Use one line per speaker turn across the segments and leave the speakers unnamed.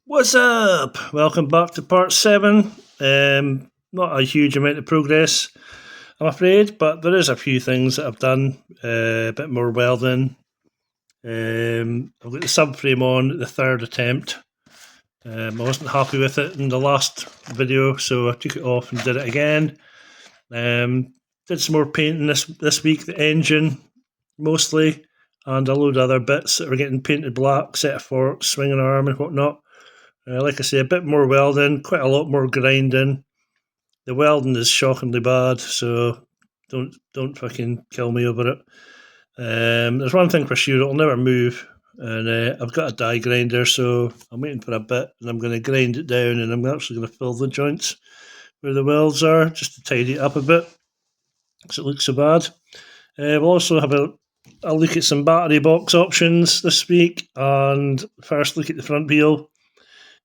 What's up? Welcome back to part 7. Not a huge amount of progress, I'm afraid, but there is a few things that I've done. A bit more welding. I've got the subframe on at the third attempt. I wasn't happy with it in the last video, so I took it off and did it again. Did some more painting this week, the engine mostly, and a load of other bits that were getting painted black, set of forks, swinging arm and whatnot. Like I say, a bit more welding, quite a lot more grinding. The welding is shockingly bad, so don't fucking kill me over it. There's one thing for sure, it'll never move. And I've got a die grinder, so I'm waiting for a bit, and I'm going to grind it down, and I'm actually going to fill the joints where the welds are, just to tidy it up a bit, because it looks so bad. We'll also have a look at some battery box options this week, and first look at the front wheel.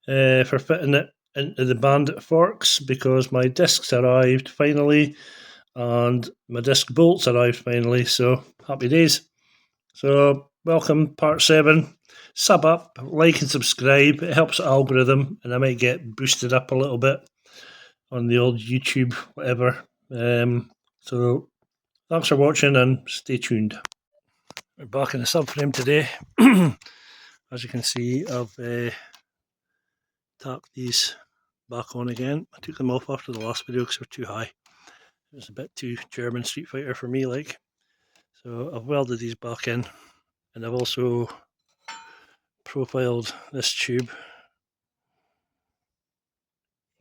For fitting it into the Bandit forks, because my discs arrived finally and my disc bolts arrived finally, so happy days. So welcome, part 7. Sub up, like and subscribe, it helps the algorithm, and I might get boosted up a little bit on the old YouTube, whatever. So thanks for watching and stay tuned. We're back in the subframe today. As you can see, I've tacked these back on again. I took them off after the last video because they're too high. It was a bit too German Street Fighter for me, like. So I've welded these back in, and I've also profiled this tube.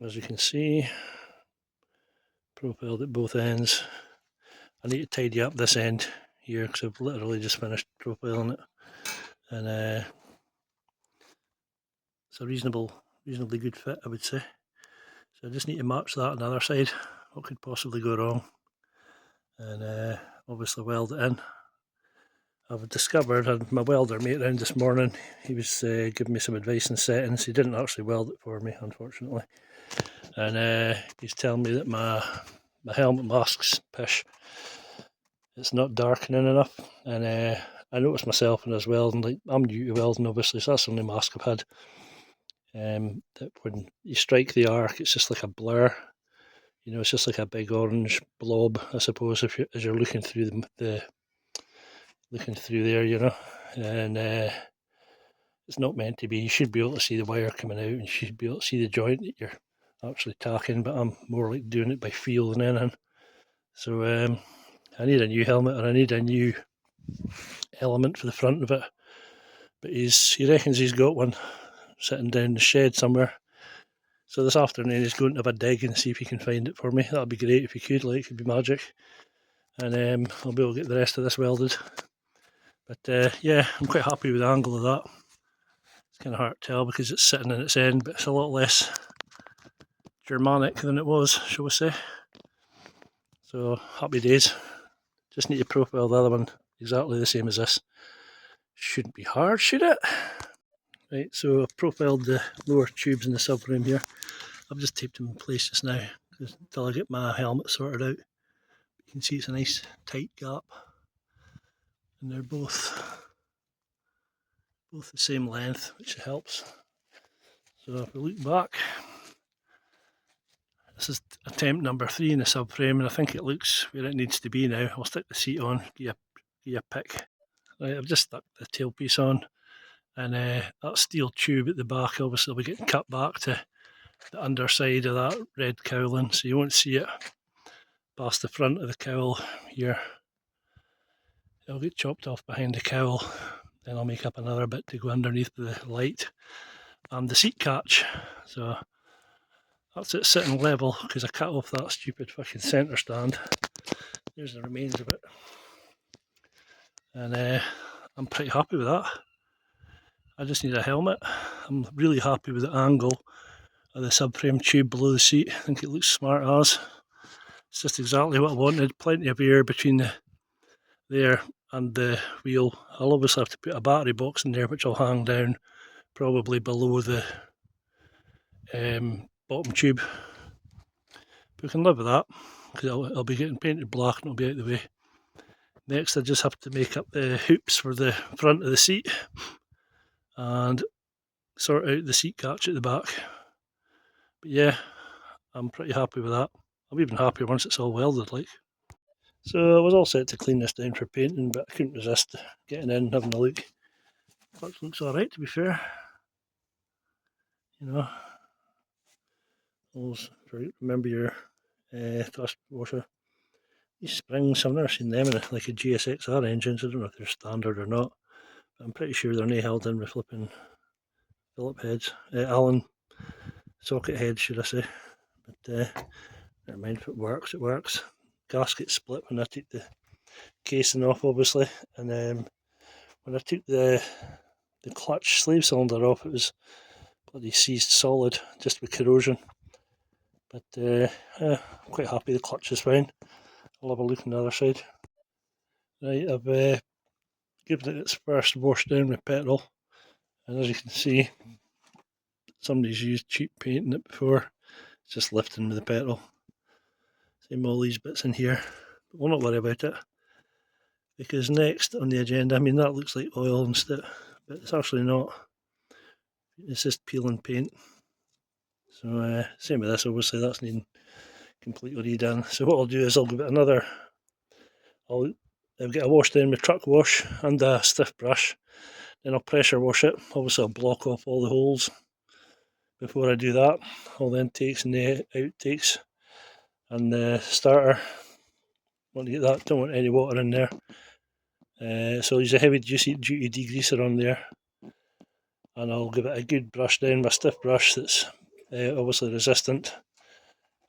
As you can see, profiled at both ends. I need to tidy up this end here because I've literally just finished profiling it, and it's a reasonably good fit, I would say. So I just need to match that on the other side. What could possibly go wrong? And obviously weld it in. I've discovered, had my welder mate around this morning, he was giving me some advice on settings. He didn't actually weld it for me, unfortunately. And he's telling me that my helmet mask's pish. It's not darkening enough. And I noticed myself when I was welding, like, I'm new to welding obviously, so that's the only mask I've had. That when you strike the arc, it's just like a blur. You know, it's just like a big orange blob, I suppose, as you're looking through looking through there, you know. And it's not meant to be. You should be able to see the wire coming out, and you should be able to see the joint that you're actually tacking, but I'm more like doing it by feel than anything. So I need a new helmet, and I need a new element for the front of it. But he reckons he's got one sitting down in the shed somewhere. So this afternoon he's going to have a dig and see if he can find it for me. That'd be great if he could, like, it'd be magic. And I'll be able to get the rest of this welded. But yeah, I'm quite happy with the angle of that. It's kind of hard to tell because it's sitting in its end, but it's a lot less Germanic than it was, shall we say. So happy days. Just need to profile the other one exactly the same as this. Shouldn't be hard, should it? Right, so I've profiled the lower tubes in the subframe here. I've just taped them in place just now until I get my helmet sorted out. You can see it's a nice tight gap, and they're both the same length, which helps. So if we look back, this is attempt number 3 in the subframe, and I think it looks where it needs to be now. I'll stick the seat on, give you a pick. Right, I've just stuck the tailpiece on, and that steel tube at the back obviously will be getting cut back to the underside of that red cowling, so you won't see it past the front of the cowl here. It'll get chopped off behind the cowl, then I'll make up another bit to go underneath the light and the seat catch. So that's it sitting level because I cut off that stupid fucking centre stand. There's the remains of it, and I'm pretty happy with that. I just need a helmet. I'm really happy with the angle of the subframe tube below the seat. I think it looks smart as. It's just exactly what I wanted. Plenty of air between there and the wheel. I'll obviously have to put a battery box in there, which will hang down probably below the bottom tube. But we can live with that because I'll be getting painted black and it'll be out of the way. Next, I just have to make up the hoops for the front of the seat, and sort out the seat catch at the back. But yeah, I'm pretty happy with that. I'll be even happier once it's all welded like. So I was all set to clean this down for painting, but I couldn't resist getting in and having a look. Clutch looks alright, to be fair. You know, always remember your thrust washer. These springs, I've never seen them in like a GSXR engine, so I don't know if they're standard or not. But I'm pretty sure they're not held in with flipping Phillip heads, Allen socket heads, should I say. But never mind, if it works, it works. Gasket split when I took the casing off, obviously, and when I took the clutch slave cylinder off, it was bloody seized solid, just with corrosion. But I'm quite happy the clutch is fine. I'll have a look on the other side. Right, I've given it its first wash down with petrol, and as you can see, somebody's used cheap paint in it before. It's just lifting with the petrol. Same all these bits in here, but we'll not worry about it, because next on the agenda, I mean that looks like oil and stuff, but it's actually not. It's just peeling paint. So same with this, obviously that's needing completely redone. So what I'll do is I'll give it another, I'll get a wash down with truck wash and a stiff brush, then I'll pressure wash it. Obviously I'll block off all the holes before I do that. All the intakes and the outtakes and the starter. Want to get that, don't want any water in there. So I'll use a heavy duty degreaser on there, and I'll give it a good brush down with a stiff brush that's obviously resistant,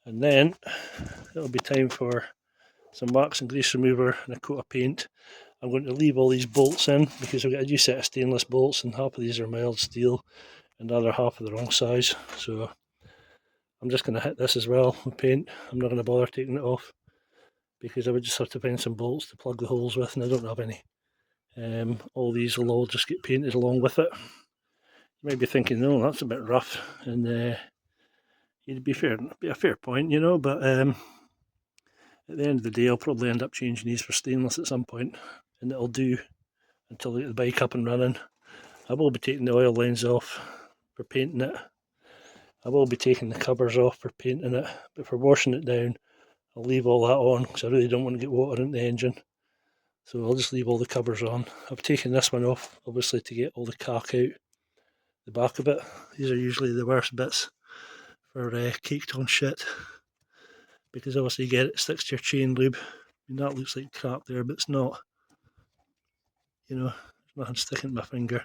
and then it'll be time for some wax and grease remover and a coat of paint. I'm going to leave all these bolts in because I've got a new set of stainless bolts, and half of these are mild steel and the other half are the wrong size, so I'm just going to hit this as well with paint. I'm not going to bother taking it off because I would just have to find some bolts to plug the holes with, and I don't have any. All these will all just get painted along with it. You might be thinking, no, that's a bit rough, and it'd be a fair point, you know, but at the end of the day I'll probably end up changing these for stainless at some point, and it'll do until I get the bike up and running. I will be taking the oil lines off for painting it. I will be taking the covers off for painting it, but for washing it down I'll leave all that on because I really don't want to get water in the engine. So I'll just leave all the covers on. I've taken this one off, obviously, to get all the caulk out the back of it. These are usually the worst bits for caked on shit, because obviously you get it sticks to your chain lube. I mean, that looks like crap there, but it's not. You know, there's nothing sticking to my finger.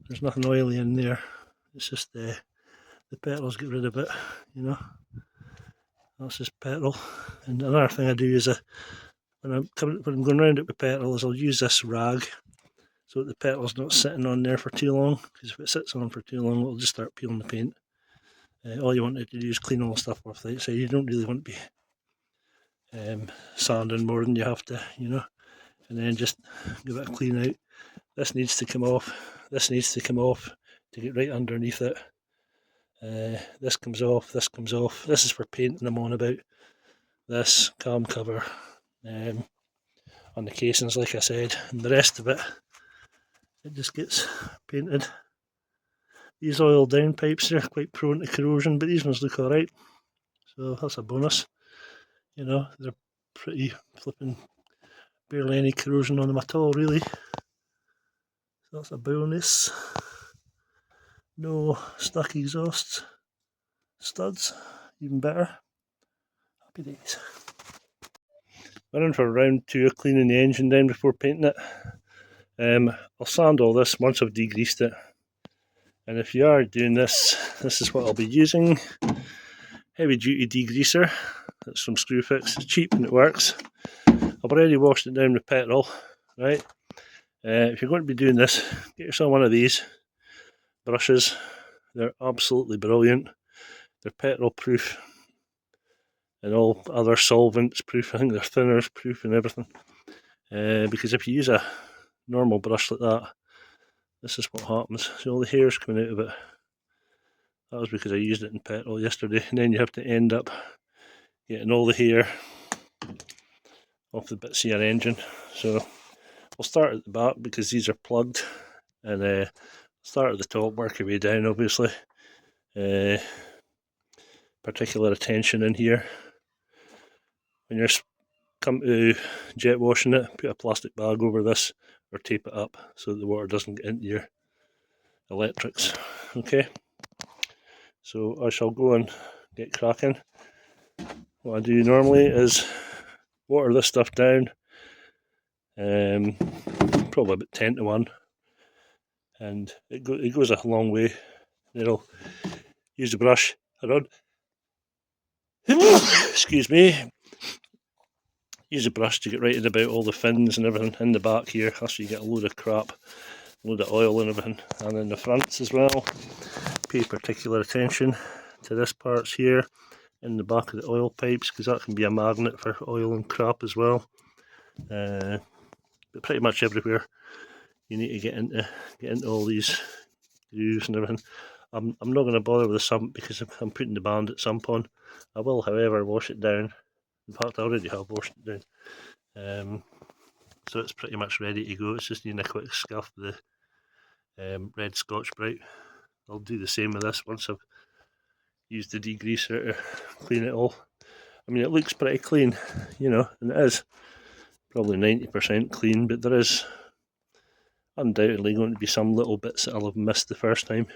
There's nothing oily in there. It's just the petals, get rid of it, you know. That's just petrol. And another thing I do is when I'm going around it with petrol is I'll use this rag so that the petrol's not sitting on there for too long, because if it sits on for too long it'll just start peeling the paint. All you want it to do is clean all the stuff off the outside. You don't really want to be sanding more than you have to, you know, and then just give it a clean out. This needs to come off, this needs to come off to get right underneath it. This comes off, this comes off. This is for painting I'm on about. This cam cover on the casings, like I said, and the rest of it just gets painted. These oil down pipes are quite prone to corrosion, but these ones look alright, so that's a bonus. You know, they're pretty flipping, barely any corrosion on them at all, really. So that's a bonus. No stuck exhausts, studs, even better. Happy days. We're in for round 2 of cleaning the engine down before painting it. I'll sand all this once I've degreased it. And if you are doing this, this is what I'll be using. Heavy duty degreaser. That's from Screwfix. It's cheap and it works. I've already washed it down with petrol, right? If you're going to be doing this, get yourself one of these brushes. They're absolutely brilliant. They're petrol proof and all other solvents proof. I think they're thinners proof and everything. Because if you use a normal brush like that, this is what happens. See all the hair's coming out of it. That was because I used it in petrol yesterday, and then you have to end up getting all the hair off the bits of your engine. So we'll start at the back because these are plugged, and Start at the top, work your way down, obviously. Particular attention in here. When you're come to jet washing it, put a plastic bag over this or tape it up so that the water doesn't get into your electrics. Okay, so I shall go and get cracking. What I do normally is water this stuff down, probably about 10 to 1, and it goes a long way. Then I'll use the brush around. Excuse me. Use a brush to get right in about all the fins and everything in the back here, so you get a load of crap, a load of oil and everything, and in the fronts as well. Pay particular attention to this parts here in the back of the oil pipes, because that can be a magnet for oil and crap as well. But pretty much everywhere you need to get into all these grooves and everything. I'm not going to bother with the sump because I'm putting the Bandit sump on. I will, however, wash it down. In fact, I already have washed it down. So it's pretty much ready to go. It's just needing a quick scuff with the red Scotch-Brite. I'll do the same with this once I've used the degreaser to clean it all. I mean, it looks pretty clean, you know, and it is probably 90% clean, but there is undoubtedly going to be some little bits that I'll have missed the first time,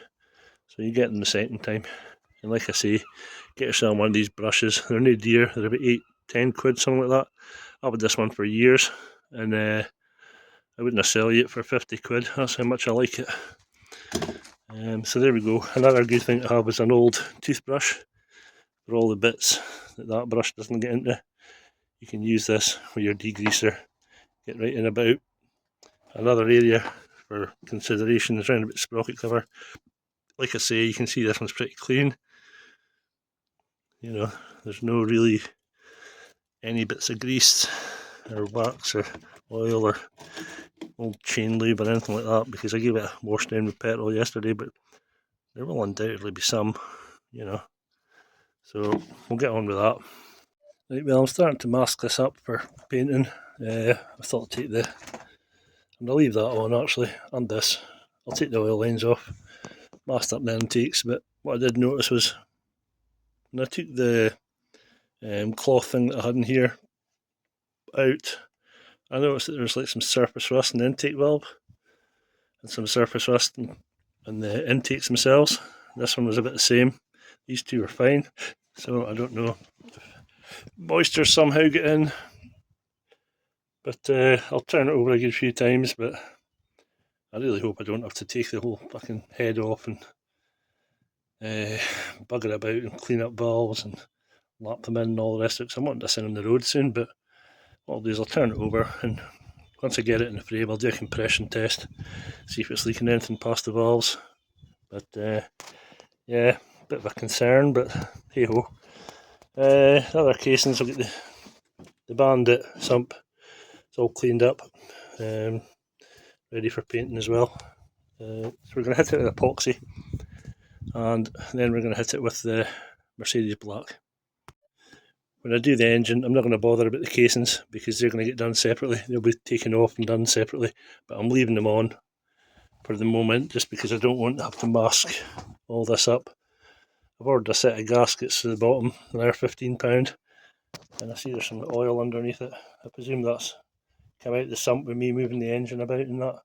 so you get them the second time. And like I say, get yourself one of these brushes. They're no dear, they're about 8-10 quid, something like that. I've had this one for years, and I wouldn't sell you it for 50 quid, that's how much I like it. So there we go. Another good thing to have is an old toothbrush for all the bits that brush doesn't get into. You can use this with your degreaser, get right in about. Another area for consideration is around about the sprocket cover. Like I say, you can see this one's pretty clean. You know, there's no really any bits of grease or wax or oil or old chain lube or anything like that, because I gave it a wash down with petrol yesterday, but there will undoubtedly be some, you know, so we'll get on with that. Right, well, I'm starting to mask this up for painting. I thought I'd I'm going to leave that on actually, and this. I'll take the oil lines off, masked up the intakes, but what I did notice was when I took the cloth thing that I had in here out, I noticed that there's like some surface rust in the intake valve and some surface rust in the intakes themselves. This one was a bit the same. These two were fine, so I don't know if moisture somehow get in, but I'll turn it over a good few times, but I really hope I don't have to take the whole fucking head off and bugger about and clean up valves and lap them in and all the rest of it, because I'm wanting to send on the road soon. But what I'll do is I'll turn it over, and once I get it in the frame I'll do a compression test, see if it's leaking anything past the valves. But yeah, bit of a concern, but hey ho. Other casings, I'll get the Bandit sump. It's all cleaned up, ready for painting as well. So we're going to hit it with epoxy, and then we're going to hit it with the Mercedes black. When I do the engine, I'm not going to bother about the casings because they're going to get done separately. They'll be taken off and done separately, but I'm leaving them on for the moment just because I don't want to have to mask all this up. I've ordered a set of gaskets to the bottom, and they're £15, and I see there's some oil underneath it. I presume that's come out the sump with me moving the engine about and that.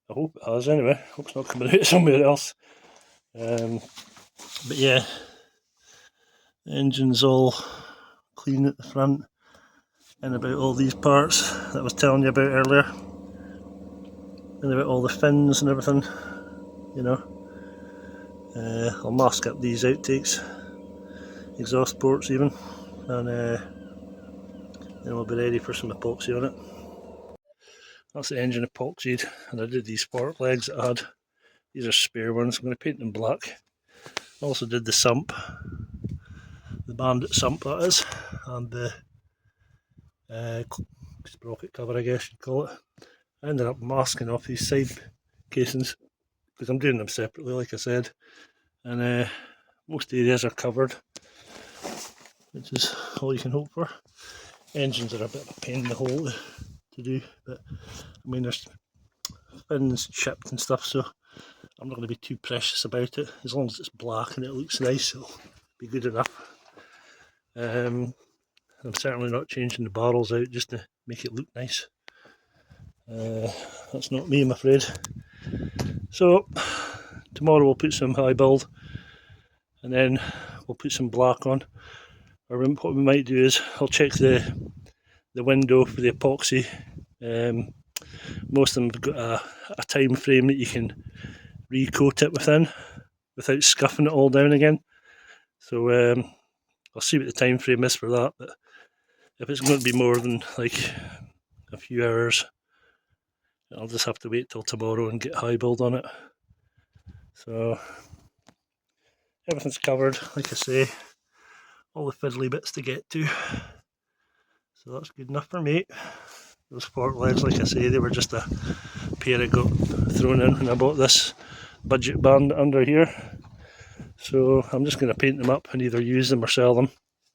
I hope it has anyway. I hope it's not coming out somewhere else. But yeah, the engine's all clean at the front and about all these parts that I was telling you about earlier, and about all the fins and everything, you know. I'll mask up these outtakes, exhaust ports even, and then we'll be ready for some epoxy on it. That's the engine epoxied, and I did these spark legs that I had. These are spare ones. I'm going to paint them black. Also did the sump, the Bandit sump that is, and the sprocket cover, I guess you'd call it. I ended up masking off these side casings because I'm doing them separately, like I said, and most areas are covered, which is all you can hope for. Engines are a bit of a pain in the hole to do, but I mean there's fins chipped and stuff, so I'm not going to be too precious about it. As long as it's black and it looks nice, it'll be good enough. I'm certainly not changing the barrels out just to make it look nice. That's not me, I'm afraid. So tomorrow we'll put some high build, and then we'll put some black on. Or what we might do is I'll check the window for the epoxy. Most of them have got a time frame that you can recoat it within without scuffing it all down again. So I'll see what the time frame is for that, but if it's going to be more than like a few hours, I'll just have to wait till tomorrow and get high build on it. So everything's covered, like I say, all the fiddly bits to get to. So that's good enough for me. Those fork legs, like I say, they were just a pair I got thrown in when I bought this budget Bandit under here. So I'm just going to paint them up and either use them or sell them.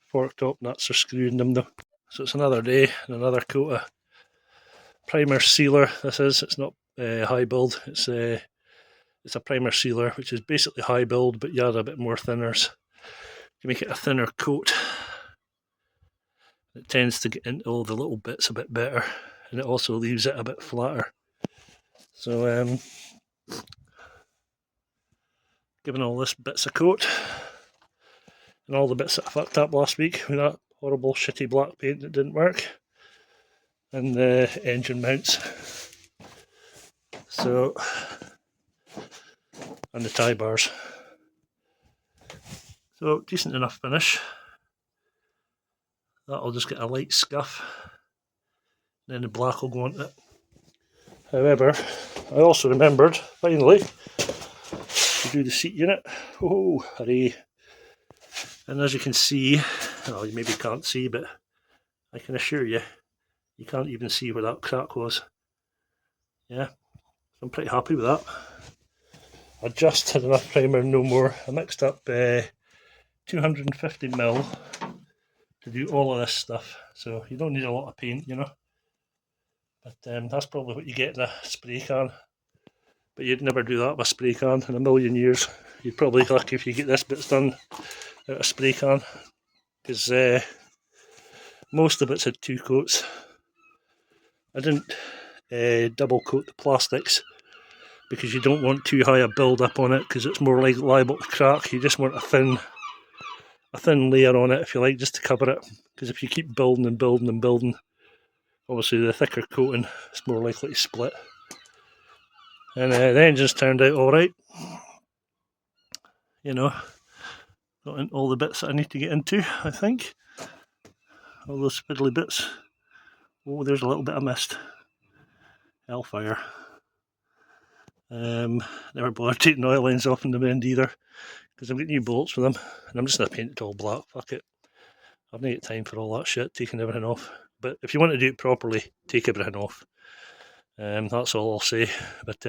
Fork top nuts are screwing them though. So it's another day and another coat of primer sealer. This is, it's not high build, it's a primer sealer, which is basically high build, but you add a bit more thinners to make it a thinner coat. It tends to get into all the little bits a bit better, and it also leaves it a bit flatter. So giving all this bits a coat, and all the bits that I fucked up last week with that horrible shitty black paint that didn't work, and the engine mounts. So, and the tie bars. So decent enough finish. That'll just get a light scuff, then the black will go on it. However, I also remembered, finally, to do the seat unit. Oh, hurry. And as you can see, well, you maybe can't see, but I can assure you, you can't even see where that crack was. Yeah, so I'm pretty happy with that. I just had enough primer, no more. I mixed up 250ml to do all of this stuff, so you don't need a lot of paint, you know. But that's probably what you get in a spray can. But you'd never do that with a spray can in a million years. You'd probably be lucky if you get this bits done out of a spray can, because most of it's had 2 coats. I didn't double coat the plastics because you don't want too high a build up on it, because it's more liable to crack. You just want a thin layer on it, if you like, just to cover it, because if you keep building and building and building, obviously the thicker coating is more likely to split. And the engine's turned out alright, you know, got in all the bits that I need to get into, I think, all those fiddly bits. Oh, there's a little bit I missed. Hellfire. Never bothered taking the oil lines off in the end either, because I've got new bolts for them, and I'm just going to paint it all black, fuck it. I've not got time for all that shit, taking everything off. But if you want to do it properly, take everything off. That's all I'll say. But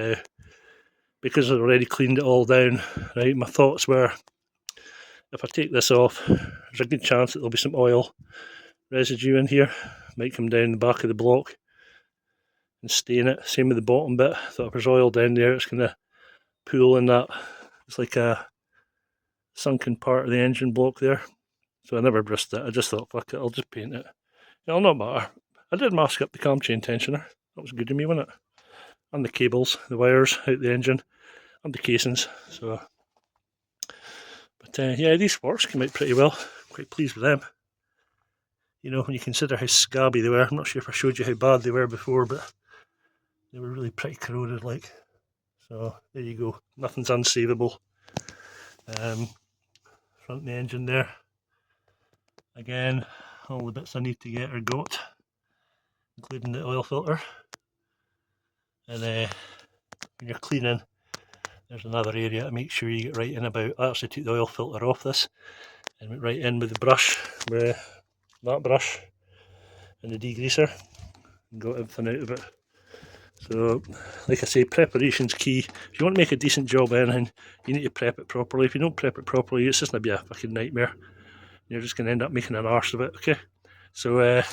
because I've already cleaned it all down, right, my thoughts were, if I take this off, there's a good chance that there'll be some oil residue in here. Might come down the back of the block and stay in it. Same with the bottom bit. Thought if there's oil down there, it's going to pool in that. It's like a sunken part of the engine block there. So I never risked it. I just thought, fuck it, I'll just paint it. It'll not matter. I did mask up the cam chain tensioner. That was good of me, wasn't it? And the cables, the wires out the engine, and the casings. So, but yeah, these forks came out pretty well. Quite pleased with them. You know, when you consider how scabby they were. I'm not sure if I showed you how bad they were before, but they were really pretty corroded, like. So there you go. Nothing's unsavable. Front of the engine there. Again, all the bits I need to get are got, including the oil filter. And when you're cleaning, there's another area to make sure you get right in about. I actually took the oil filter off this and went right in with the brush, with that brush and the degreaser, and got everything out of it. So, like I say, preparation's key. If you want to make a decent job of anything, you need to prep it properly. If you don't prep it properly, it's just going to be a fucking nightmare. You're just going to end up making an arse of it, okay? So, I'm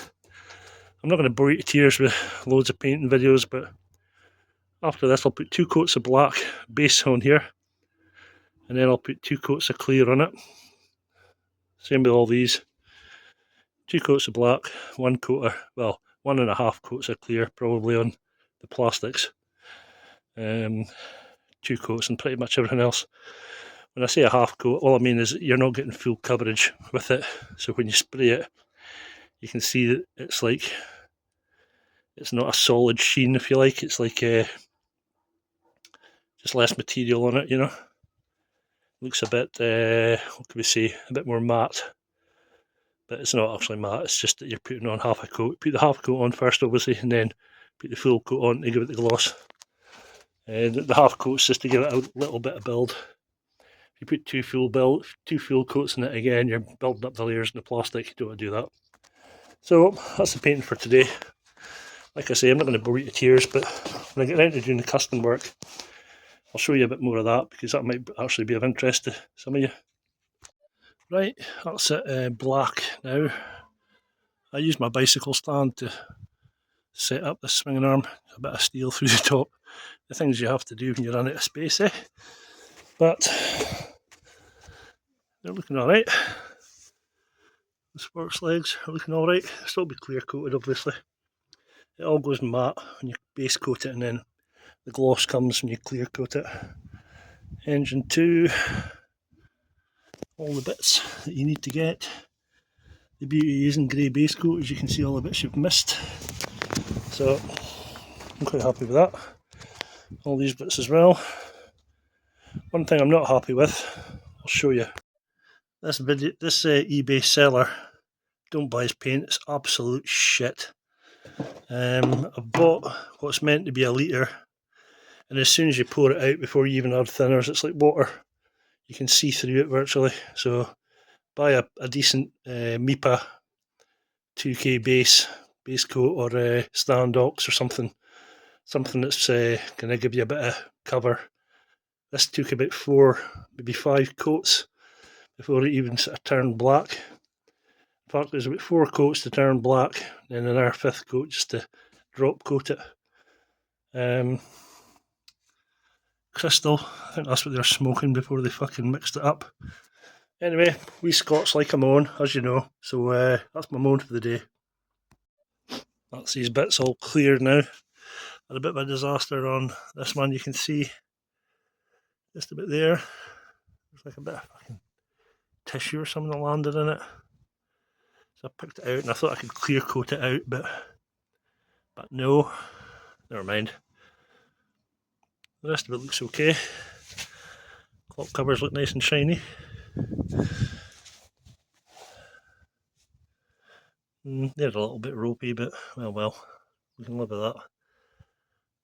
not going to bore you to tears with loads of painting videos, but After this I'll put 2 coats of black base on here, and then I'll put 2 coats of clear on it. Same with all these. 2 coats of black, 1 coat of, well, 1.5 coats of clear probably on the plastics. 2 coats and pretty much everything else. When I say a half coat, all I mean is you're not getting full coverage with it. So when you spray it, you can see that it's like, it's not a solid sheen, if you like. It's like just less material on it, you know. Looks a bit, what can we say, a bit more matte. But it's not actually matte, it's just that you're putting on half a coat. Put the half coat on first, obviously, and then put the full coat on to give it the gloss. The half coat's just to give it a little bit of build. If you put two full coats in it again, you're building up the layers in the plastic. You don't want to do that. So that's the painting for today. Like I say, I'm not going to bore you to tears, but when I get around to doing the custom work, I'll show you a bit more of that, because that might actually be of interest to some of you. Right, that's it, black now. I use my bicycle stand to set up this swinging arm. A bit of steel through the top. The things you have to do when you run out of space, eh? But they're looking alright. The sports legs are looking alright. Still be clear coated, obviously. It all goes matte when you base coat it, and then the gloss comes when you clear coat it. Engine 2, all the bits that you need to get. The beauty of using grey base coat is you can see all the bits you've missed. So I'm quite happy with that. All these bits as well. One thing I'm not happy with, I'll show you. This eBay seller, don't buy his paint, it's absolute shit. I've bought what's meant to be a litre, and as soon as you pour it out before you even add thinners, it's like water. You can see through it virtually. So buy a decent MIPA 2K base coat, or Standox or something that's going to give you a bit of cover. This took about 4, maybe 5 coats before it even sort of turned black. In fact, there's about 4 coats to turn black, and then another 5th coat just to drop coat it. Crystal, I think that's what they're smoking before they fucking mixed it up. Anyway, we Scots like a moan, as you know, so that's my moan for the day. That's these bits all cleared now. Had a bit of a disaster on this one, you can see just a bit there. There's like a bit of fucking tissue or something that landed in it. So I picked it out and I thought I could clear coat it out, but no, never mind. The rest of it looks okay. Clock covers look nice and shiny. They're a little bit ropey, but well, we can live with that.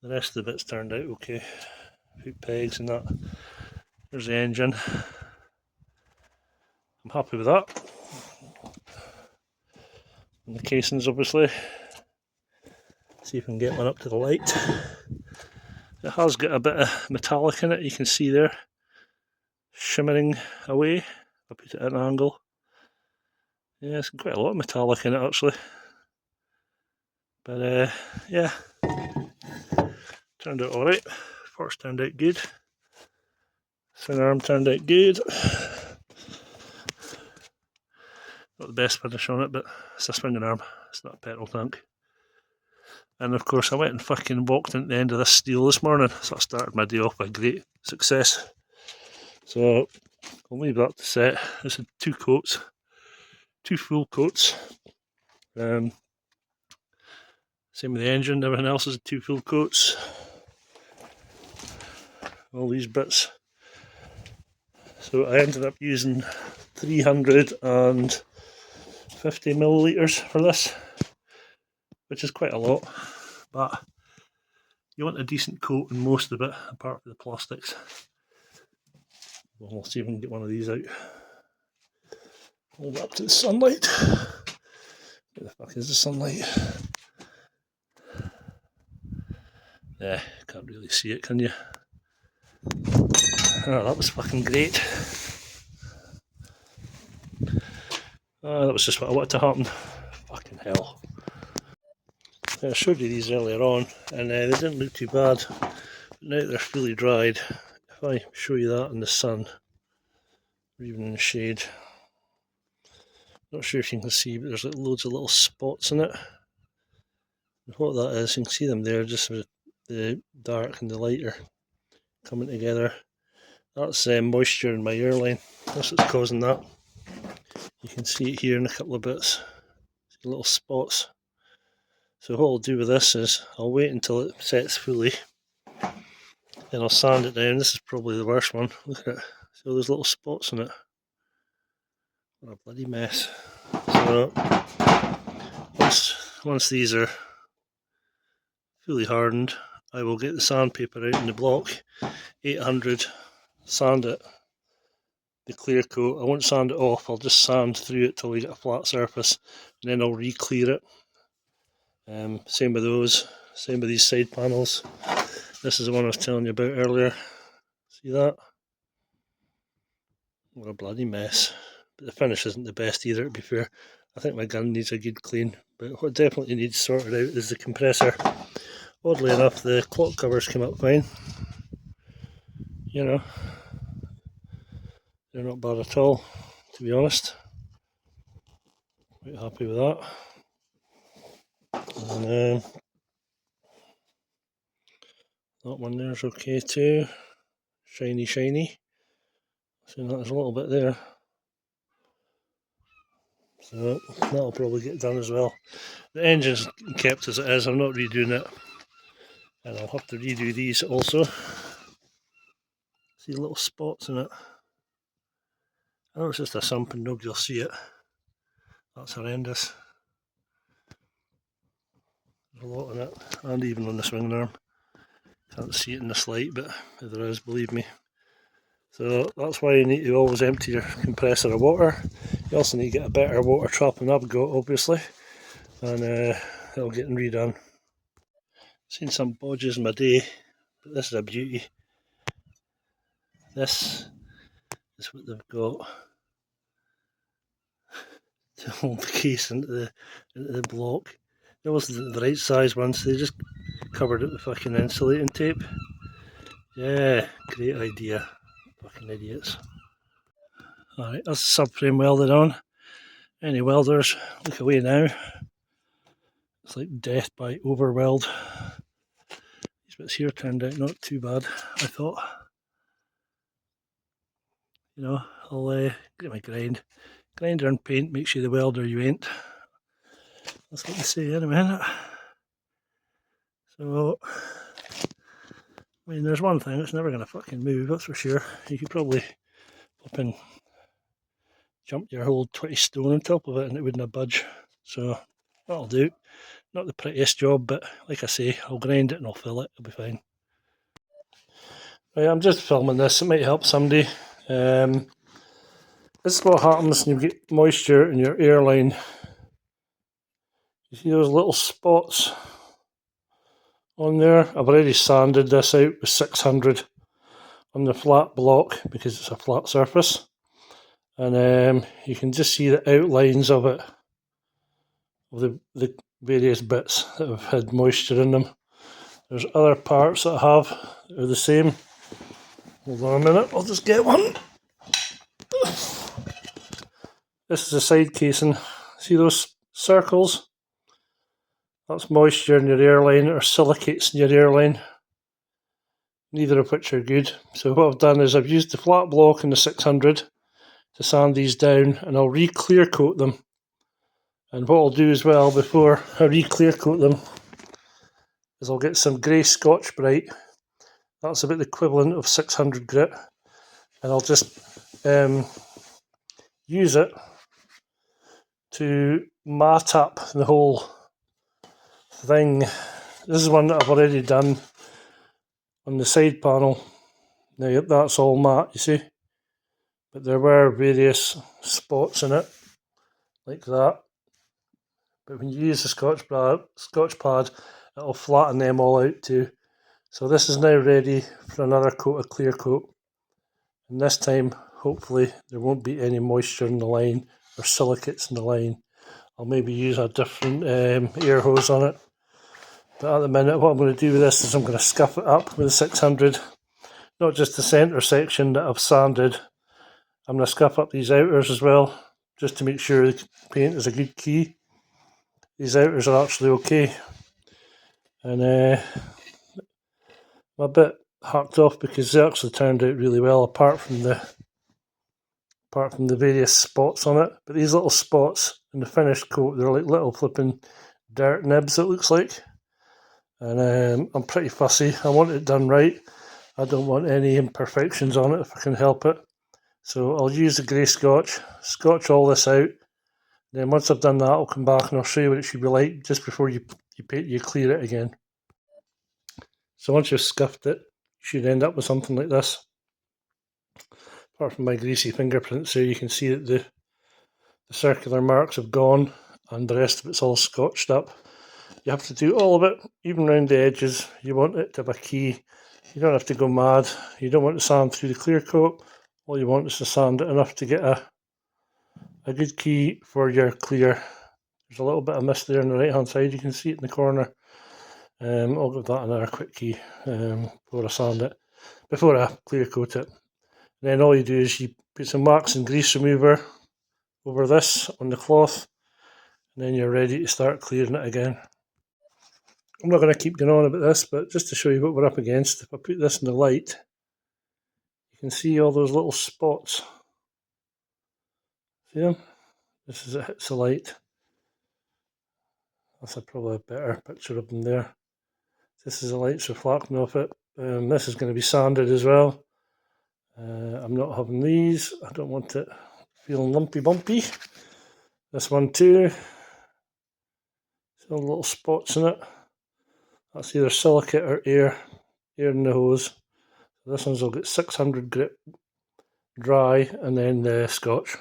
The rest of the bits turned out okay. Hook pegs and that. There's the engine. I'm happy with that. And the casings, obviously. See if I can get one up to the light. It has got a bit of metallic in it, you can see there, shimmering away. I'll put it at an angle. Yeah, it's quite a lot of metallic in it actually. But yeah, turned out alright. Forks turned out good. Swing arm turned out good. Not the best finish on it, but it's a swinging arm, it's not a petrol tank. And of course I went and fucking walked into the end of this steel this morning, so I started my day off with great success. So I'll leave that to set. This is 2 coats, 2 full coats. Same with the engine, everything else is 2 full coats. All these bits. So I ended up using 350 millilitres for this, which is quite a lot, but you want a decent coat in most of it, apart from the plastics. Well, we'll see if we can get one of these out. Hold it up to the sunlight. Where the fuck is the sunlight? Yeah, can't really see it, can you? Oh, that was fucking great. Oh, that was just what I wanted to happen. Fucking hell. I showed you these earlier on, and they didn't look too bad. But now they're fully dried, if I show you that in the sun, or even in the shade, not sure if you can see, but there's like loads of little spots in it. And what that is, you can see them there, just with the dark and the lighter coming together. That's moisture in my airline. That's what's causing that. You can see it here in a couple of bits, little spots. So what I'll do with this is I'll wait until it sets fully, then I'll sand it down. This is probably the worst one. Look at it. See all those little spots in it. What a bloody mess. So once these are fully hardened, I will get the sandpaper out in the block, 800, sand it, the clear coat. I won't sand it off, I'll just sand through it till we get a flat surface, and then I'll re-clear it. Same with those, same with these side panels. This is the one I was telling you about earlier. See that? What a bloody mess. But the finish isn't the best either, to be fair. I think my gun needs a good clean, but what definitely needs sorted out is the compressor. Oddly enough, the clock covers came up fine. You know, they're not bad at all, to be honest. Quite happy with that. And that one there's okay too. Shiny, shiny. So there's a little bit there. So that'll probably get done as well. The engine's kept as it is, I'm not redoing it. And I'll have to redo these also. See little spots in it. I know it's just a sump and nobody will see it. That's horrendous. There's a lot in it, and even on the swinging arm. Can't see it in this light, but if there is, believe me. So that's why you need to always empty your compressor of water. You also need to get a better water trap than I've got, obviously, and it'll get redone. Seen some bodges in my day, but this is a beauty. This is what they've got to hold the case into the block. It wasn't the right size ones, so they just covered it with fucking insulating tape. Yeah, great idea. Fucking idiots. Alright, that's the subframe welded on. Any welders, look away now. It's like death by overweld. These bits here turned out not too bad, I thought. You know, I'll get my grinder and paint, make sure the welder you ain't. That's what they say in a minute. So, I mean, there's one thing, it's never going to fucking move, that's for sure. You could probably up and jump your whole 20 stone on top of it and it wouldn't budge. So, that'll do. Not the prettiest job, but like I say, I'll grind it and I'll fill it, it'll be fine. Right, I'm just filming this, it might help somebody. This is what happens when you get moisture in your airline. You see those little spots on there? I've already sanded this out with 600 on the flat block because it's a flat surface. And you can just see the outlines of it, of the various bits that have had moisture in them. There's other parts that have that are the same. Hold on a minute, I'll just get one. This is a side casing. See those circles? That's moisture in your airline or silicates in your airline. Neither of which are good. So what I've done is I've used the flat block and the 600 to sand these down, and I'll re-clear coat them. And what I'll do as well before I re-clear coat them is I'll get some grey Scotch Brite. That's about the equivalent of 600 grit. And I'll just use it to mat up the whole thing. This is one that I've already done on the side panel. Now that's all matte, you see, but there were various spots in it like that, but when you use the Scotch pad it'll flatten them all out too. So this is now ready for another coat of clear coat, and this time hopefully there won't be any moisture in the line or silicates in the line. I'll maybe use a different air hose on it, But at the minute, what I'm going to do with this is I'm going to scuff it up with a 600. Not just the centre section that I've sanded. I'm going to scuff up these outers as well, just to make sure the paint is a good key. These outers are actually okay. And I'm a bit hacked off because they actually turned out really well, apart from the various spots on it. But these little spots in the finished coat, they're like little flipping dirt nibs, it looks like. And I'm pretty fussy. I want it done right. I don't want any imperfections on it if I can help it. So I'll use the grey scotch all this out. Then once I've done that, I'll come back and I'll show you what it should be like just before you clear it again. So once you've scuffed it, you should end up with something like this. Apart from my greasy fingerprints here, you can see that the circular marks have gone and the rest of it's all scotched up. You have to do all of it, even around the edges. You want it to have a key. You don't have to go mad. You don't want to sand through the clear coat. All you want is to sand it enough to get a good key for your clear. There's a little bit of mist there on the right hand side. You can see it in the corner. I'll give that another quick key before I sand it, before I clear coat it. And then all you do is you put some wax and grease remover over this on the cloth, and then you're ready to start clearing it again. I'm not going to keep going on about this, but just to show you what we're up against, if I put this in the light, you can see all those little spots. See them? This is it hits the light. That's probably a better picture of them there. This is the lights reflecting off it. This is going to be sanded as well. I'm not having these. I don't want it feeling lumpy bumpy. This one too. Some little spots in it. That's either silicate or air in the hose. This one's will get 600 grit dry and then the scotch.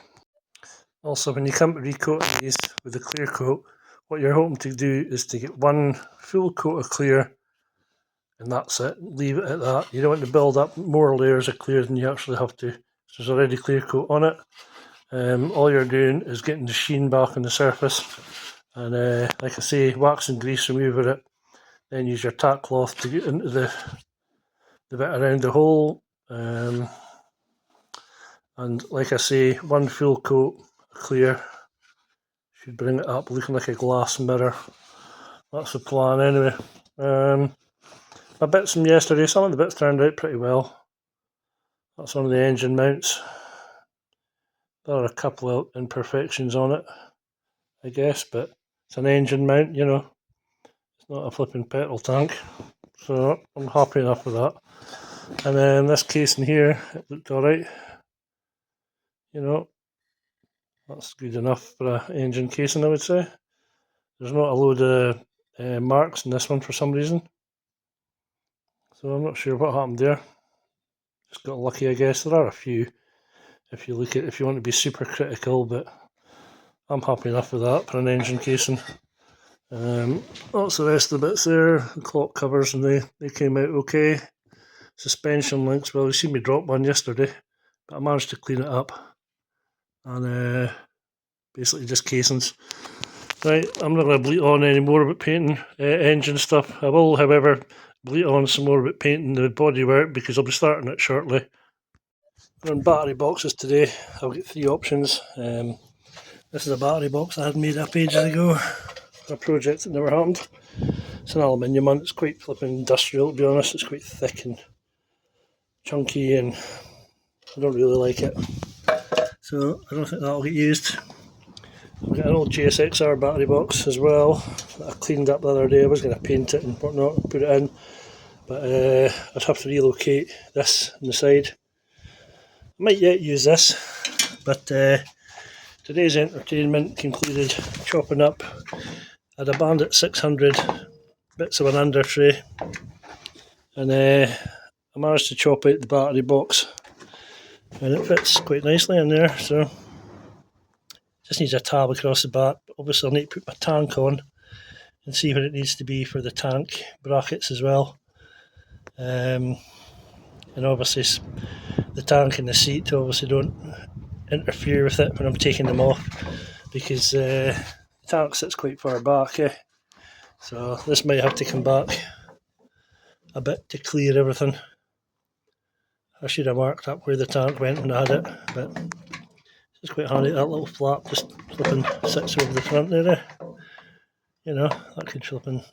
Also, when you come to recoat these with the clear coat, what you're hoping to do is to get one full coat of clear, and that's it. Leave it at that. You don't want to build up more layers of clear than you actually have to. So there's already clear coat on it. All you're doing is getting the sheen back on the surface, and like I say, wax and grease remover it. Then use your tack cloth to get into the bit around the hole. And like I say, one full coat of clear should bring it up looking like a glass mirror. That's the plan anyway. My bits from yesterday, some of the bits turned out pretty well. That's one of the engine mounts. There are a couple of imperfections on it, I guess, but it's an engine mount, you know. It's not a flipping petrol tank. So I'm happy enough with that. And then this casing here, it looked alright. You know, that's good enough for an engine casing, I would say. There's not a load of marks in this one for some reason. So I'm not sure what happened there. Just got lucky, I guess. There are a few if you want to be super critical, but I'm happy enough with that for an engine casing. That's the rest of the bits there. The clock covers, and they came out okay. Suspension links, well, you seen me drop one yesterday, but I managed to clean it up. And basically just casings. Right, I'm not going to bleat on any more about painting engine stuff. I will, however, bleat on some more about painting the bodywork because I'll be starting it shortly. On battery boxes today, I've got three options. This is a battery box I had made up ages ago for a project that never happened. It's an aluminium one. It's quite flipping industrial, to be honest. It's quite thick and chunky, and I don't really like it. So I don't think that'll get used. I've got an old GSXR battery box as well that I cleaned up the other day. I was going to paint it and whatnot and put it in, but I'd have to relocate this on the side. I might yet use this, but today's entertainment concluded chopping up. I had a Bandit 600 bits of an under tray, and I managed to chop out the battery box, and it fits quite nicely in there. So just needs a tab across the back. Obviously I'll need to put my tank on and see what it needs to be for the tank brackets as well. And obviously the tank and the seat obviously don't interfere with it when I'm taking them off, because the tank sits quite far back. So this might have to come back a bit to clear everything. I should have marked up where the tank went when I had it, but it's quite handy. That little flap just flipping sits over the front there. You know, that could flipping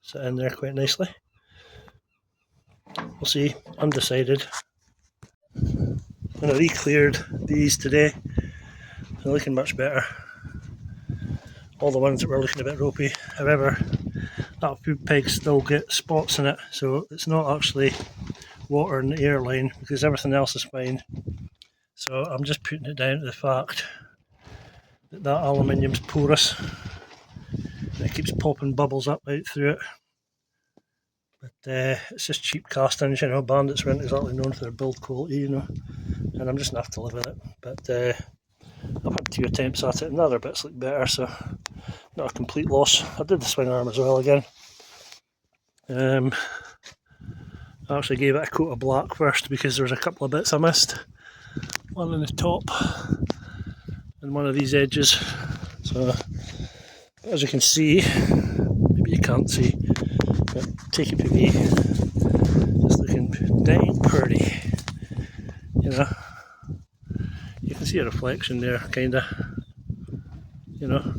sit in there quite nicely. We'll see, undecided. When I re-cleared these today, they're looking much better. All the ones that were looking a bit ropey. However, that food peg still gets spots in it, so it's not actually water in the airline because everything else is fine. So I'm just putting it down to the fact that aluminium's porous and it keeps popping bubbles up out through it. But it's just cheap castings, you know. Bandits weren't exactly known for their build quality, you know, and I'm just gonna have to live with it. But I've had 2 attempts at it and the other bits look better, so not a complete loss. I did the swing arm as well again. I actually gave it a coat of black first because there was a couple of bits I missed. One on the top and one of these edges. So as you can see, maybe you can't see, but take it from me, it's looking dang pretty. You know, you can see a reflection there, kinda. You know,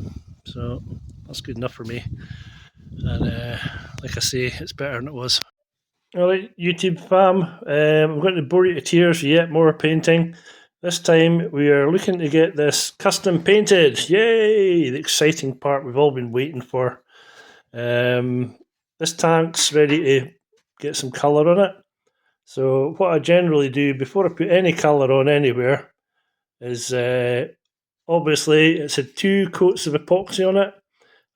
so that's good enough for me. And like I say, it's better than it was. Alright, YouTube fam, I'm going to bore you to tears for yet more painting. This time we are looking to get this custom painted. Yay! The exciting part we've all been waiting for. This tank's ready to get some colour on it. So what I generally do before I put any colour on anywhere is obviously it's had 2 coats of epoxy on it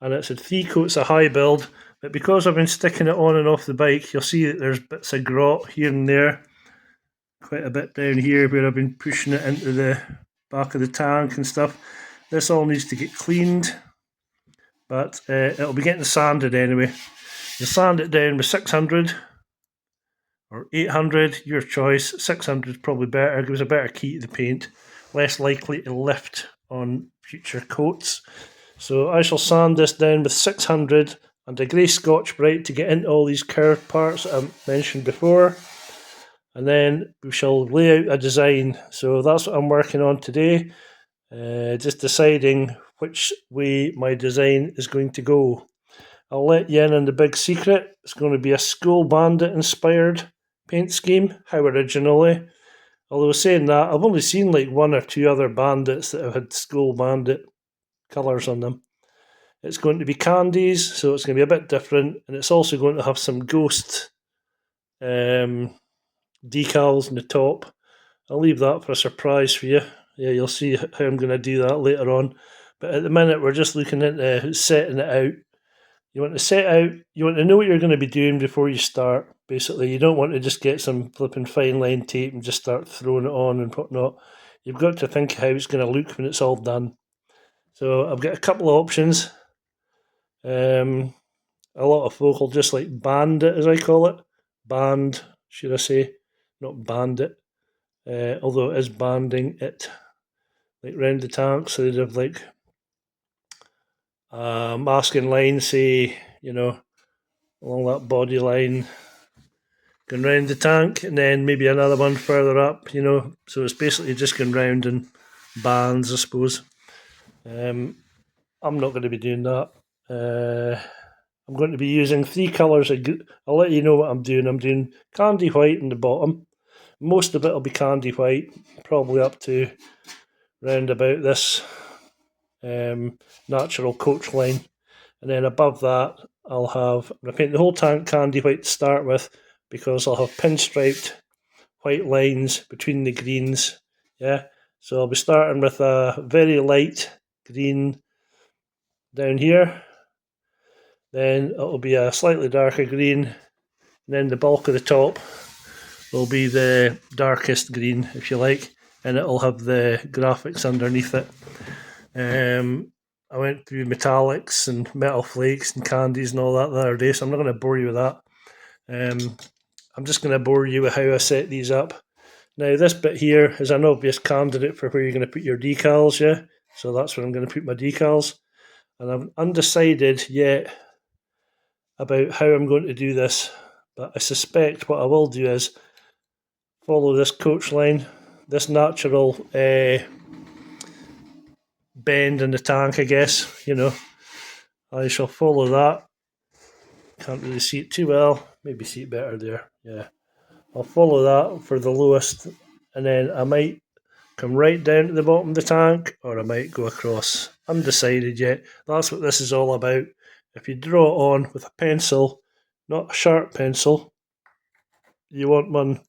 and it's had 3 coats of high build. But because I've been sticking it on and off the bike, you'll see that there's bits of grot here and there. Quite a bit down here where I've been pushing it into the back of the tank and stuff. This all needs to get cleaned, but it'll be getting sanded anyway. You sand it down with 600 or 800, your choice. 600 is probably better, gives a better key to the paint, less likely to lift on future coats. So I shall sand this down with 600 and a grey Scotch Brite to get into all these curved parts that I mentioned before. And then we shall lay out a design. So that's what I'm working on today. Just deciding which way my design is going to go. I'll let you in on the big secret. It's going to be a School Bandit inspired paint scheme, how originally. Although saying that, I've only seen like 1 or 2 other bandits that have had School Bandit colours on them. It's going to be candies, so it's going to be a bit different, and it's also going to have some ghost decals on the top. I'll leave that for a surprise for you. Yeah, you'll see how I'm going to do that later on. But at the minute, we're just looking at setting it out. You want to set out, you want to know what you're going to be doing before you start, basically. You don't want to just get some flipping fine line tape and just start throwing it on and whatnot. You've got to think how it's going to look when it's all done. So I've got a couple of options. A lot of folk will just like Bandit, as I call it. Band, should I say. Not Bandit. Although it is banding it. Like round the tank, so they'd have like masking line, say, you know, along that body line, going round the tank, and then maybe another one further up, you know. So it's basically just going round in bands, I suppose. I'm not going to be doing that. I'm going to be using 3 colours. I'll let you know what I'm doing. I'm doing candy white in the bottom. Most of it will be candy white, probably up to round about this natural coach line. And then above that, I'm going to paint the whole tank candy white to start with, because I'll have pinstriped white lines between the greens. Yeah, so I'll be starting with a very light green down here. Then it'll be a slightly darker green, and then the bulk of the top will be the darkest green, if you like, and it'll have the graphics underneath it. I went through metallics and metal flakes and candies and all that the other day, so I'm not going to bore you with that. I'm just going to bore you with how I set these up. Now this bit here is an obvious candidate for where you're going to put your decals, yeah? So that's where I'm going to put my decals. And I'm undecided yet about how I'm going to do this, but I suspect what I will do is follow this coach line, this natural bend in the tank, I guess, you know. I shall follow that. Can't really see it too well. Maybe see it better there. Yeah. I'll follow that for the lowest, and then I might come right down to the bottom of the tank, or I might go across. Undecided yet. That's what this is all about. If you draw it on with a pencil, not a sharp pencil, you want one.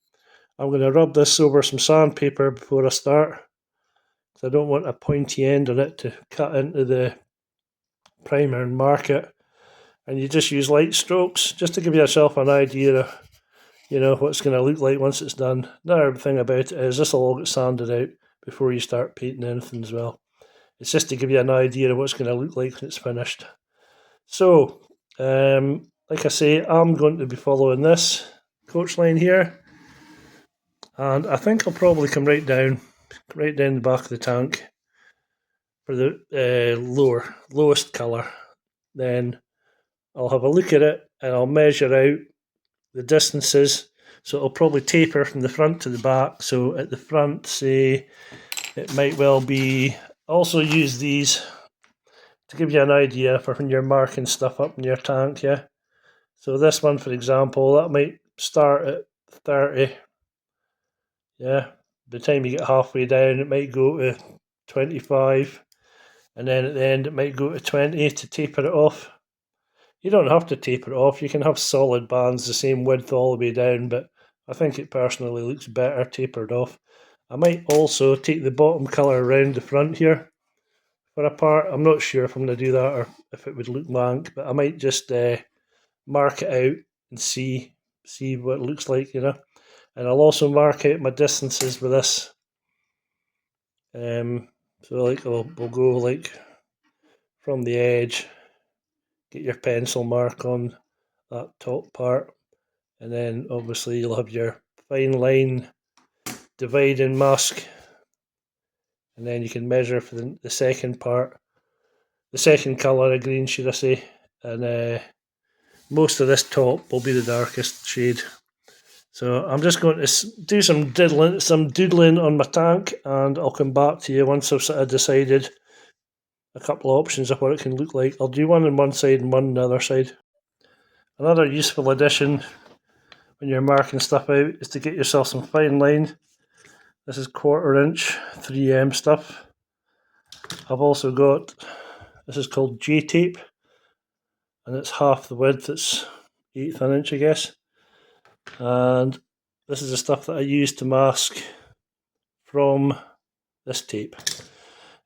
I'm going to rub this over some sandpaper before I start, because I don't want a pointy end on it to cut into the primer and mark it. And you just use light strokes just to give yourself an idea of, you know, what it's going to look like once it's done. Another thing about it is this will all get sanded out before you start painting anything as well. It's just to give you an idea of what it's going to look like when it's finished. So, like I say, I'm going to be following this coach line here, and I think I'll probably come right down the back of the tank for the lowest colour. Then I'll have a look at it and I'll measure out the distances. So it'll probably taper from the front to the back. So at the front, say, it might well be, also use these to give you an idea for when you're marking stuff up in your tank, yeah. So this one, for example, that might start at 30, yeah. By the time you get halfway down, it might go to 25, and then at the end it might go to 20 to taper it off. You don't have to taper it off, you can have solid bands the same width all the way down, but I think it personally looks better tapered off. I might also take the bottom colour around the front here for a part. I'm not sure if I'm going to do that or if it would look blank, but I might just mark it out and see what it looks like, you know. And I'll also mark out my distances with this. So like we'll go like from the edge, get your pencil mark on that top part, and then obviously you'll have your fine line dividing mask, and then you can measure for the second part, the second colour of green, should I say, and most of this top will be the darkest shade. So I'm just going to do some doodling on my tank, and I'll come back to you once I've sort of decided a couple of options of what it can look like. I'll do one on one side and one on the other side. Another useful addition when you're marking stuff out is to get yourself some fine line. This is 1/4 inch 3M stuff. I've also got, this is called J tape, and it's half the width, it's 1/8 an inch, I guess. And this is the stuff that I use to mask from this tape.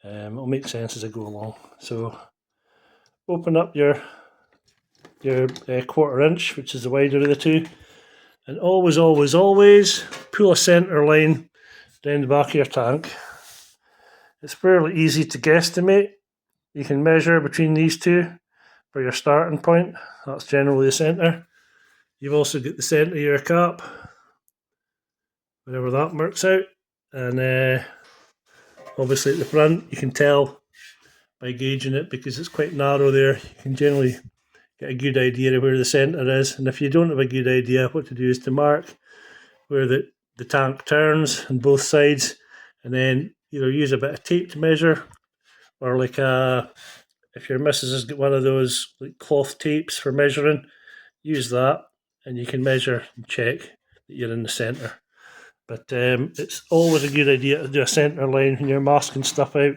It'll make sense as I go along. So open up your 1/4 inch, which is the wider of the two, and always pull a centre line down the back of your tank. It's fairly easy to guesstimate. You can measure between these two for your starting point. That's generally the centre. You've also got the centre of your cap, whenever that works out, and obviously at the front you can tell by gauging it, because it's quite narrow there. You can generally get a good idea of where the centre is, and if you don't have a good idea, what to do is to mark where the tank turns on both sides, and then either use a bit of tape to measure, or like if your missus has got one of those like cloth tapes for measuring, use that, and you can measure and check that you're in the centre. But it's always a good idea to do a centre line when you're masking stuff out.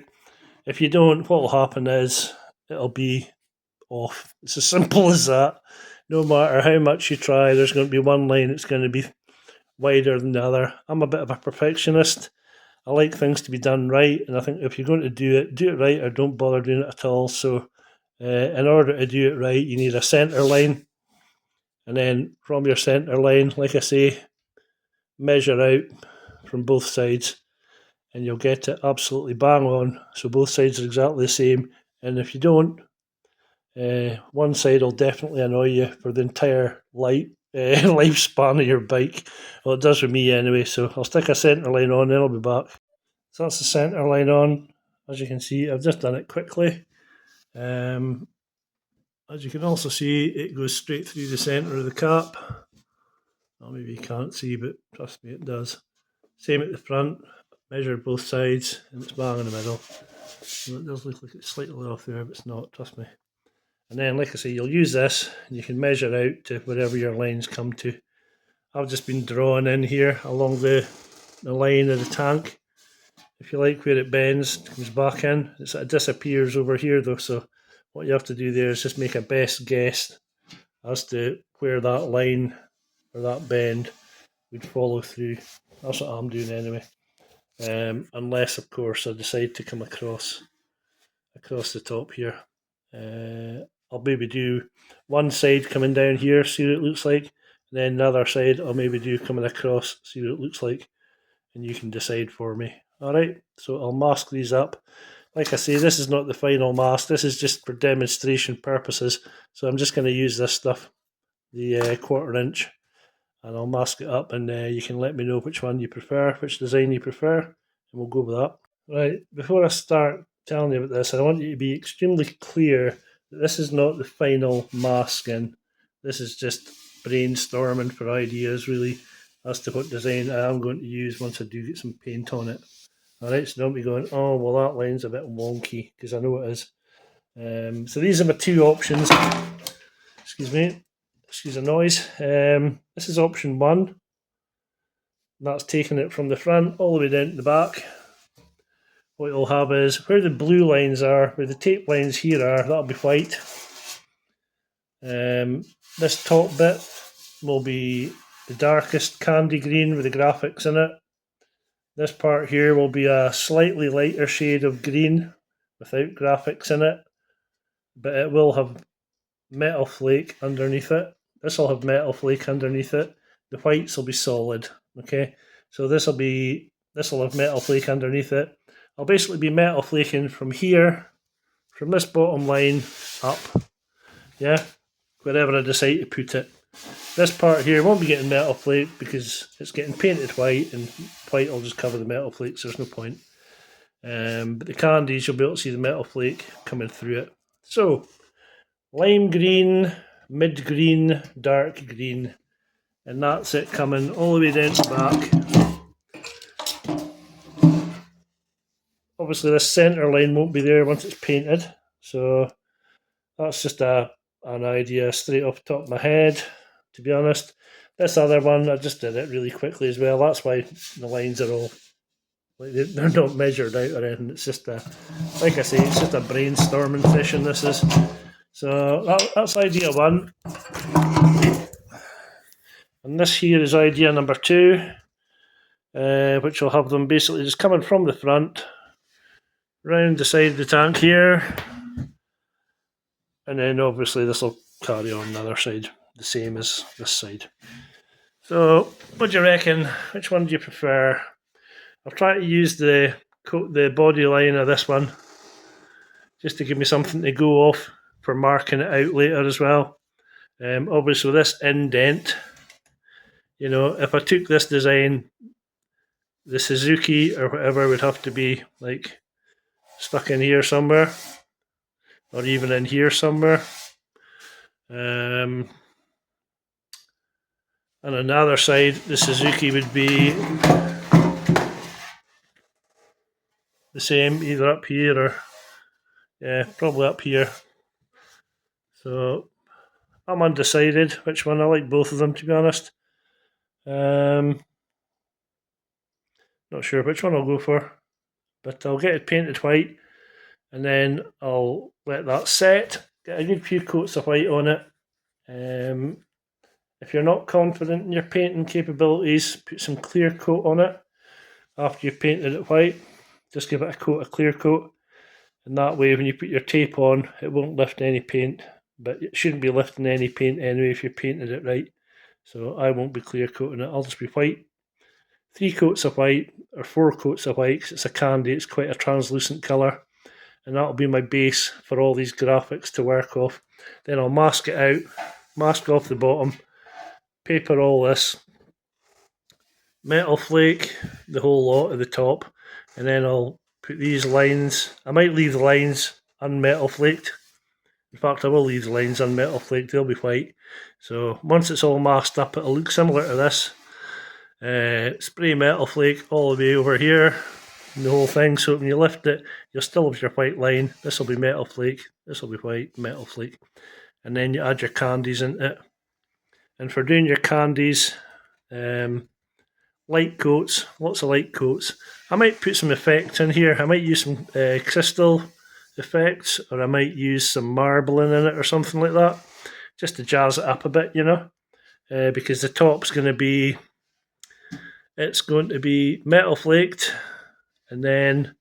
If you don't, what will happen is it'll be off. It's as simple as that. No matter how much you try, there's going to be one line that's going to be wider than the other. I'm a bit of a perfectionist. I like things to be done right, and I think if you're going to do it right, or don't bother doing it at all. So in order to do it right, you need a centre line, and then from your centre line, like I say, measure out from both sides, and you'll get it absolutely bang on. So both sides are exactly the same, and if you don't, one side will definitely annoy you for the entire lifespan of your bike. Well, it does with me anyway. So I'll stick a centre line on, then I'll be back. So that's the centre line on. As you can see, I've just done it quickly. as you can also see, it goes straight through the centre of the cap. Well, maybe you can't see, but trust me, it does. Same at the front, measured both sides, and it's bang in the middle. So it does look like it's slightly off there, but it's not, trust me. And then, like I say, you'll use this, and you can measure out to wherever your lines come to. I've just been drawing in here along the line of the tank. If you like, where it bends, it comes back in. It sort of disappears over here though, so what you have to do there is just make a best guess as to where that line or that bend would follow through. That's what I'm doing anyway. Unless, of course, I decide to come across the top here. I'll maybe do one side coming down here, see what it looks like, and then another side I'll maybe do coming across, see what it looks like, and you can decide for me. Alright, so I'll mask these up. Like I say, this is not the final mask, this is just for demonstration purposes, so I'm just going to use this stuff, the 1/4 inch, and I'll mask it up, and you can let me know which one you prefer, which design you prefer, and we'll go with that. Right, before I start telling you about this, I want you to be extremely clear that this is not the final masking. This is just brainstorming for ideas, really, as to what design I am going to use once I do get some paint on it. Alright, so don't be going, oh, well, that line's a bit wonky, because I know it is. So these are my two options. Excuse me, excuse the noise. This is option one. That's taking it from the front all the way down to the back. What you'll have is where the blue lines are, where the tape lines here are, that'll be white. This top bit will be the darkest candy green with the graphics in it. This part here will be a slightly lighter shade of green without graphics in it, but it will have metal flake underneath it. This will have metal flake underneath it. The whites will be solid, okay? So this will have metal flake underneath it. I'll basically be metal flaking from here, from this bottom line up, yeah, wherever I decide to put it. This part here won't be getting metal flake because it's getting painted white, and white will just cover the metal flakes, so there's no point. But the candies, you'll be able to see the metal flake coming through it. So, lime green, mid green, dark green, and that's it coming all the way down to the back. Obviously this centre line won't be there once it's painted, so that's just an idea straight off the top of my head, to be honest. This other one, I just did it really quickly as well. That's why the lines are all, like, they're not measured out or anything. It's just like I say, it's just a brainstorming session, this is. So that's idea one. And this here is idea number two, which will have them basically just coming from the front, round the side of the tank here, and then obviously this will carry on the other side, the same as this side. So, what do you reckon? Which one do you prefer? I've tried to use the body line of this one, just to give me something to go off for marking it out later as well. Obviously this indent, you know, if I took this design, the Suzuki or whatever would have to be like stuck in here somewhere, or even in here somewhere. And on the other side, the Suzuki would be the same, either up here or, yeah, probably up here. So I'm undecided which one. I like both of them, to be honest. Not sure which one I'll go for, but I'll get it painted white, and then I'll let that set, get a good few coats of white on it. If you're not confident in your painting capabilities, put some clear coat on it after you've painted it white. Just give it a coat of clear coat, and that way when you put your tape on, it won't lift any paint, but it shouldn't be lifting any paint anyway if you painted it right. So I won't be clear coating it, I'll just be white. 3 coats of white or 4 coats of white, because it's a candy, it's quite a translucent colour, and that'll be my base for all these graphics to work off. Then I'll mask it out, mask off the bottom, paper all this, metal flake the whole lot at the top, and then I'll put these lines. I might leave the lines unmetal flaked, In fact, I will leave the lines on metal flake, they'll be white. So once it's all masked up, it'll look similar to this. Spray metal flake all the way over here, the whole thing, so when you lift it, you'll still have your white line. This will be metal flake, this will be white, metal flake. And then you add your candies into it. And for doing your candies, light coats, lots of light coats. I might put some effects in here. I might use some crystal effects, or I might use some marbling in it or something like that, just to jazz it up a bit, you know, because the top's going to be, it's going to be metal flaked, and then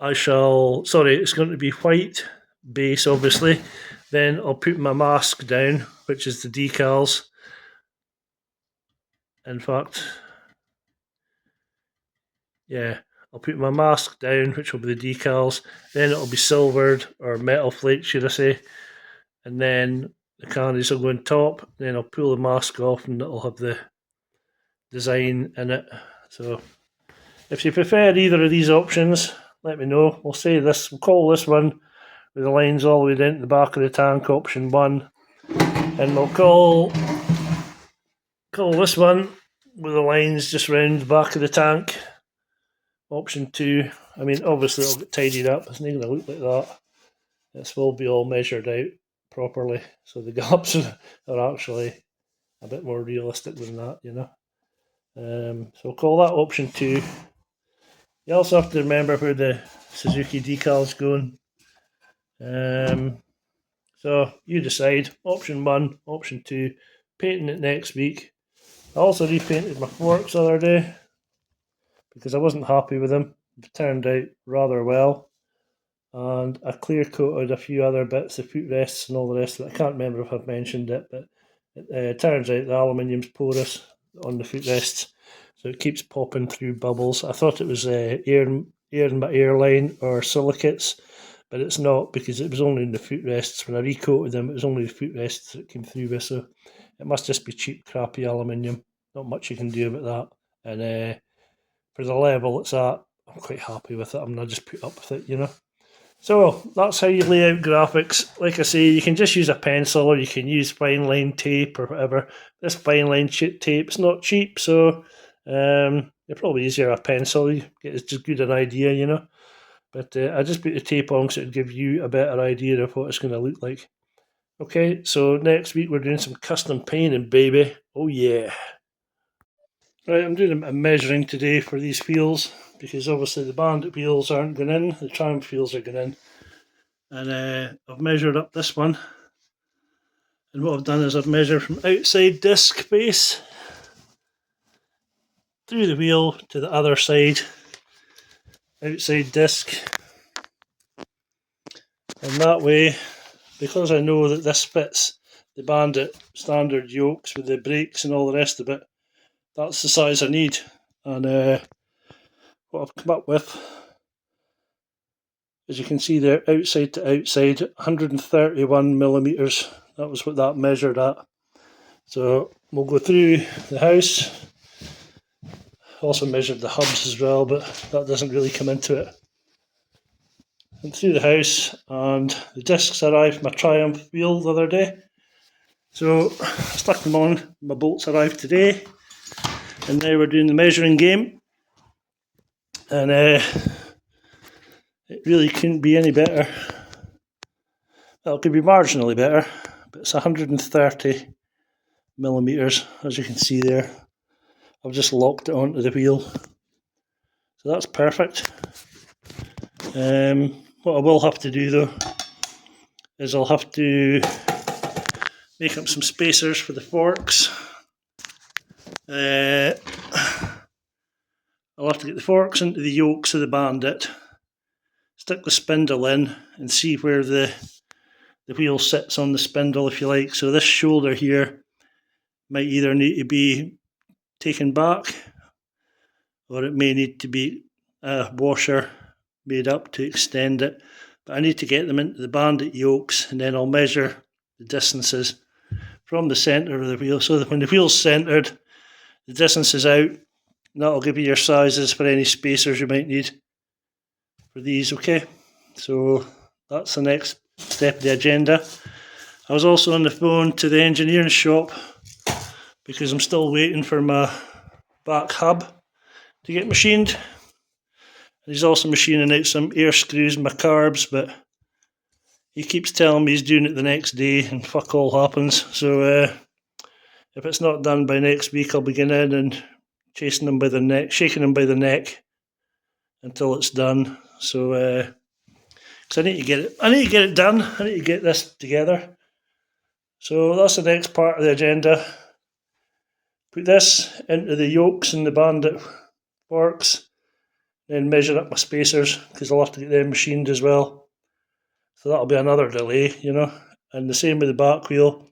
it's going to be white base, obviously. Then I'll put my mask down, which is the decals. In fact, yeah, I'll put my mask down, which will be the decals. Then it'll be silvered, or metal flake, should I say. And then the candies will go on top. Then I'll pull the mask off, and it'll have the design in it. So if you prefer either of these options, let me know. We'll call this one with the lines all the way down to the back of the tank option 1. And we'll call this one with the lines just round the back of the tank option 2. I mean, obviously it'll get tidied up. It's not going to look like that. This will be all measured out properly, so the gaps are actually a bit more realistic than that, you know. So we'll call that option 2. You also have to remember where the Suzuki decal's going. So you decide. Option 1, option 2. Painting it next week. I also repainted my forks the other day because I wasn't happy with them. It turned out rather well. And I clear coated a few other bits, the footrests and all the rest of it. I can't remember if I've mentioned it, but it turns out the aluminium's porous on the footrests, so it keeps popping through bubbles. I thought it was air my airline or silicates, but it's not, because it was only in the footrests. When I recoated them, it was only the footrests that came through with, so it must just be cheap, crappy aluminium. Not much you can do about that. And for the level it's at, I'm quite happy with it. I'm going to just put up with it, you know. So that's how you lay out graphics. Like I say, you can just use a pencil, or you can use fine line tape or whatever. This fine line tape's not cheap, so it's probably easier a pencil. You get just good an idea, you know. But I just put the tape on so it'll give you a better idea of what it's going to look like. Okay, so next week we're doing some custom painting, baby. Oh yeah. Right, I'm doing a measuring today for these wheels, because obviously the Bandit wheels aren't going in, the Triumph wheels are going in. And I've measured up this one. And what I've done is I've measured from outside disc base through the wheel to the other side outside disc. And that way, because I know that this fits the Bandit standard yokes with the brakes and all the rest of it, that's the size I need. And what I've come up with, as you can see there, outside to outside, 131 millimeters. That was what that measured at. So we'll go through the house. Also measured the hubs as well, but that doesn't really come into it. And through the house, and the discs arrived my Triumph wheel the other day. So I stuck them on. My bolts arrived today, and now we're doing the measuring game. And it really couldn't be any better. Well, it could be marginally better, but it's 130 millimeters, as you can see there. I've just locked it onto the wheel, so that's perfect. What I will have to do though is I'll have to make up some spacers for the forks. I'll have to get the forks into the yokes of the Bandit, stick the spindle in, and see where the wheel sits on the spindle, if you like. So this shoulder here might either need to be taken back, or it may need to be a washer made up to extend it. But I need to get them into the Bandit yokes, and then I'll measure the distances from the centre of the wheel, so that when the wheel's centred, the distance is out, and that'll give you your sizes for any spacers you might need for these. Okay, so that's the next step of the agenda. I was also on the phone to the engineering shop because I'm still waiting for my back hub to get machined. He's also machining out some air screws in my carbs, but he keeps telling me he's doing it the next day and fuck all happens. So if it's not done by next week, I'll be going in and chasing him by the neck, shaking him by the neck until it's done. So because I need to get it done. I need to get this together. So that's the next part of the agenda. Put this into the yokes and the Bandit forks, then measure up my spacers because I'll have to get them machined as well. So that'll be another delay, you know. And the same with the back wheel.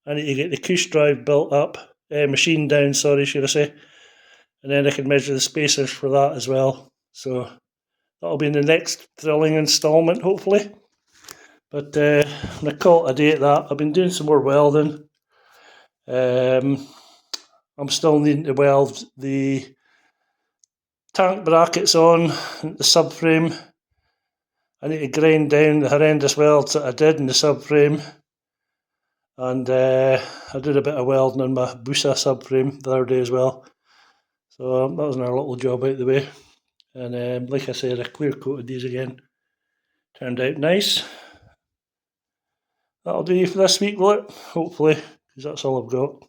I need to get the cush drive built up, machined down, sorry, should I say. And then I can measure the spacers for that as well. So that'll be in the next thrilling instalment, hopefully. But I'm going to call it a day at that. I've been doing some more welding. I'm still needing to weld the tank brackets on the subframe. I need to grind down the horrendous welds that I did in the subframe. And I did a bit of welding on my Busa subframe the other day as well. So that was another little job out of the way. And like I said, I clear coated these again. Turned out nice. That'll do you for this week, will it? Hopefully, because that's all I've got.